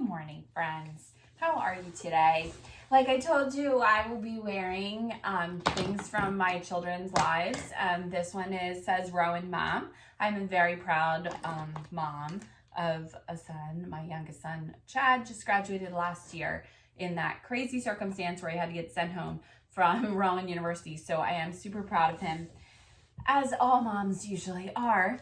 morning, friends. How are you today? Like I told you, I will be wearing things from my children's lives. This one says Rowan Mom. I'm a very proud mom of a son. My youngest son, Chad, just graduated last year in that crazy circumstance where he had to get sent home from Rowan University. So I am super proud of him, as all moms usually are.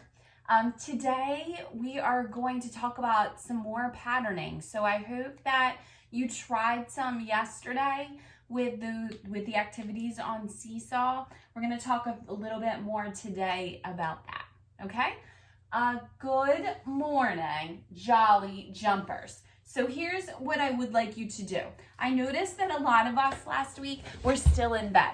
Today we are going to talk about some more patterning. So I hope that you tried some yesterday with the activities on Seesaw. We're going to talk a little bit more today about that. Okay? Good morning, jolly jumpers. So here's what I would like you to do. I noticed that a lot of us last week were still in bed.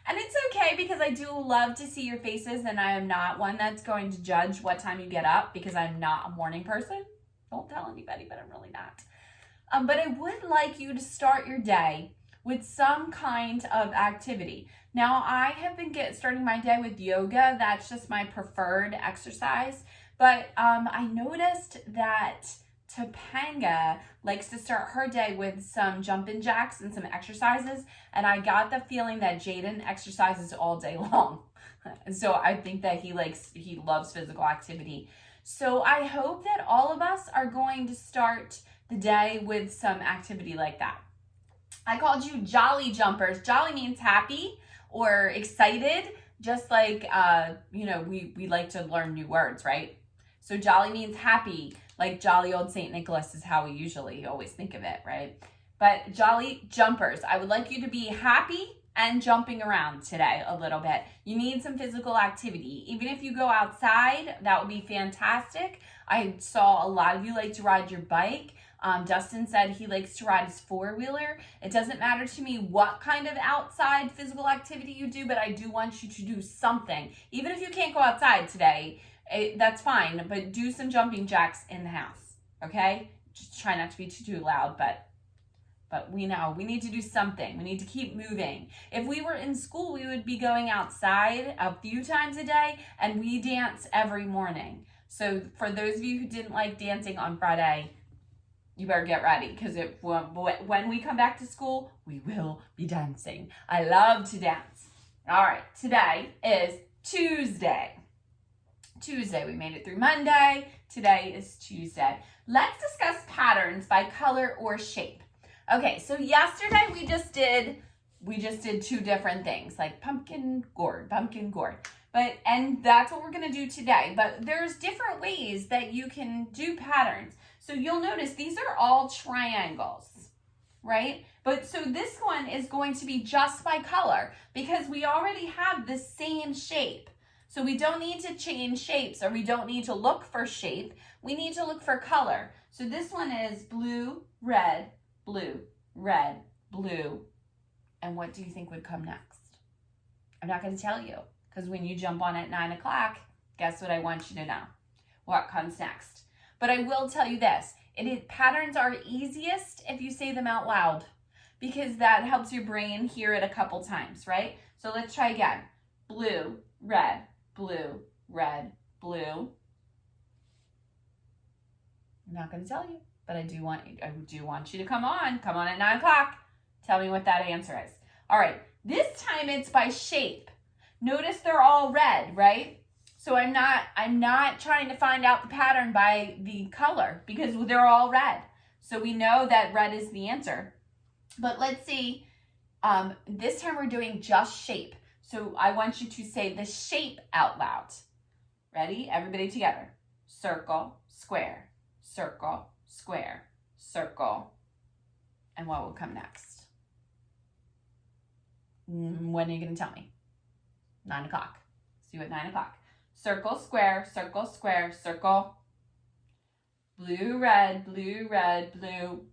And it's okay because I do love to see your faces, and I am not one that's going to judge what time you get up because I'm not a morning person. Don't tell anybody, but I'm really not. But I would like you to start your day with some kind of activity. Now, I have been starting my day with yoga. That's just my preferred exercise. But I noticed that Topanga likes to start her day with some jumping jacks and some exercises, and I got the feeling that Jaden exercises all day long. And so I think that he loves physical activity. So I hope that all of us are going to start the day with some activity like that. I called you jolly jumpers. Jolly means happy or excited, just like we like to learn new words, right? So jolly means happy, like jolly old St. Nicholas is how we usually always think of it, right? But jolly jumpers, I would like you to be happy and jumping around today a little bit. You need some physical activity. Even if you go outside, that would be fantastic. I saw a lot of you like to ride your bike. Dustin said he likes to ride his four-wheeler. It doesn't matter to me what kind of outside physical activity you do, but I do want you to do something. Even if you can't go outside today, that's fine, but do some jumping jacks in the house, okay? Just try not to be too loud, but we know we need to do something. We need to keep moving. If we were in school, we would be going outside a few times a day, and we dance every morning. So for those of you who didn't like dancing on Friday, you better get ready, because when we come back to school, we will be dancing. I love to dance. All right, today is Tuesday. We made it through Monday. Today is Tuesday. Let's discuss patterns by color or shape. Okay, so yesterday we just did two different things, like pumpkin gourd. And that's what we're going to do today. But there's different ways that you can do patterns. So you'll notice these are all triangles, right? But so this one is going to be just by color because we already have the same shape. So we don't need to change shapes, or we don't need to look for shape. We need to look for color. So this one is blue, red, blue, red, blue. And what do you think would come next? I'm not going to tell you, because when you jump on at 9 o'clock, guess what I want you to know? What comes next? But I will tell you this. Patterns are easiest if you say them out loud, because that helps your brain hear it a couple times, right? So let's try again. Blue, red, blue, red, blue. I'm not going to tell you, but I do want you to come on at 9 o'clock. Tell me what that answer is. All right, this time it's by shape. Notice they're all red, right? So I'm not trying to find out the pattern by the color because they're all red. So we know that red is the answer. But let's see, this time we're doing just shape. So I want you to say the shape out loud. Ready? Everybody together. Circle, square, circle, square, circle. And what will come next? When are you going to tell me? 9 o'clock. See you at 9 o'clock. Circle, square, circle, square, circle. Blue, red, blue, red, blue.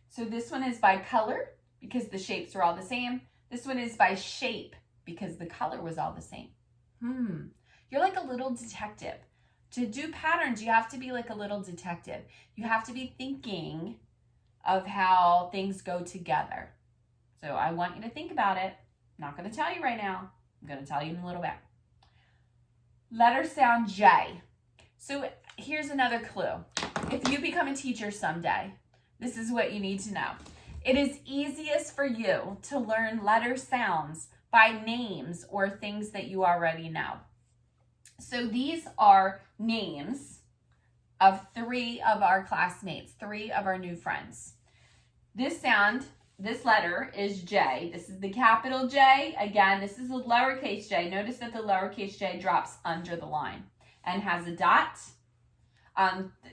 So this one is by color because the shapes are all the same. This one is by shape because the color was all the same. You're like a little detective. To do patterns, you have to be like a little detective. You have to be thinking of how things go together. So I want you to think about it. I'm not going to tell you right now. I'm going to tell you in a little bit. Letter sound J. So here's another clue. If you become a teacher someday, this is what you need to know. It is easiest for you to learn letter sounds by names or things that you already know. So these are names of 3 of our classmates, 3 of our new friends. This sound, this letter is J. This is the capital J. Again, this is a lowercase j. Notice that the lowercase j drops under the line and has a dot.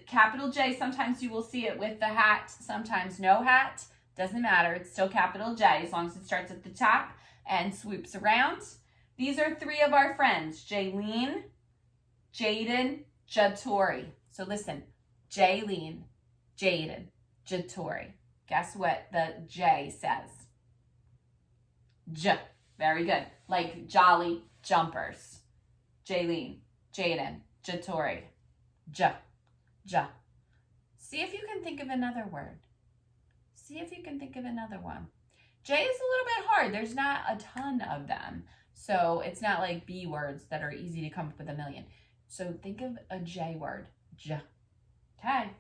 Capital J, sometimes you will see it with the hat, sometimes no hat. Doesn't matter, it's still capital J as long as it starts at the top and swoops around. These are 3 of our friends, Jaylene, Jaden, Jatori. So listen, Jaylene, Jaden, Jatori. Guess what the J says? J. Very good. Like jolly jumpers. Jaylene, Jaden, Jatori. J. J. See if you can think of another word. See if you can think of another one. J is a little bit hard. There's not a ton of them. So it's not like B words that are easy to come up with a million. So think of a J word. J. Okay.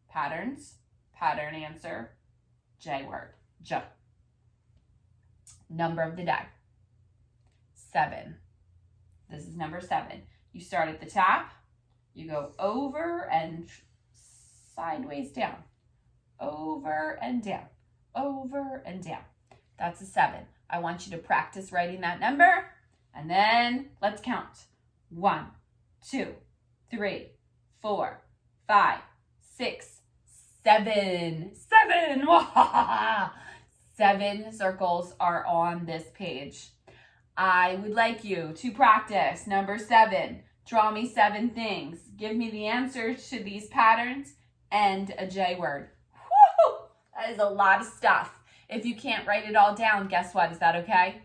Patterns. Pattern answer. J word. J. Number of the day. 7. This is number 7. You start at the top. You go over and sideways down. Over and down. Over and down. That's a 7. I want you to practice writing that number. And then let's count. 1, 2, 3, 4, 5, 6, 7. 7. 7 circles are on this page. I would like you to practice number 7. Draw me 7 things. Give me the answers to these patterns and a J word. Woo! That is a lot of stuff. If you can't write it all down, guess what? Is that okay?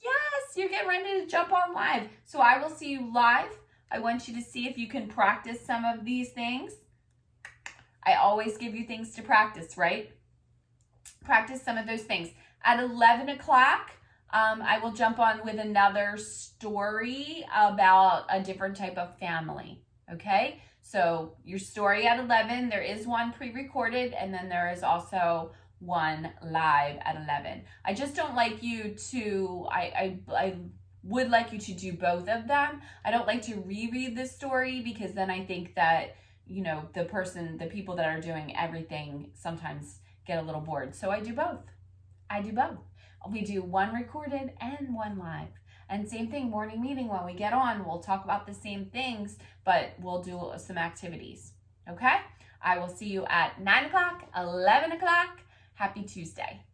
Yes, you're getting ready to jump on live. So I will see you live. I want you to see if you can practice some of these things. I always give you things to practice, right? Practice some of those things. At 11 o'clock, I will jump on with another story about a different type of family, okay? So your story at 11, there is one pre-recorded, and then there is also one live at 11. I just don't like you to, I would like you to do both of them. I don't like to reread the story because then I think that, you know, the people that are doing everything sometimes get a little bored. So I do both. We do one recorded and one live. And same thing, morning meeting, when we get on, we'll talk about the same things, but we'll do some activities, okay? I will see you at 9 o'clock, 11 o'clock. Happy Tuesday.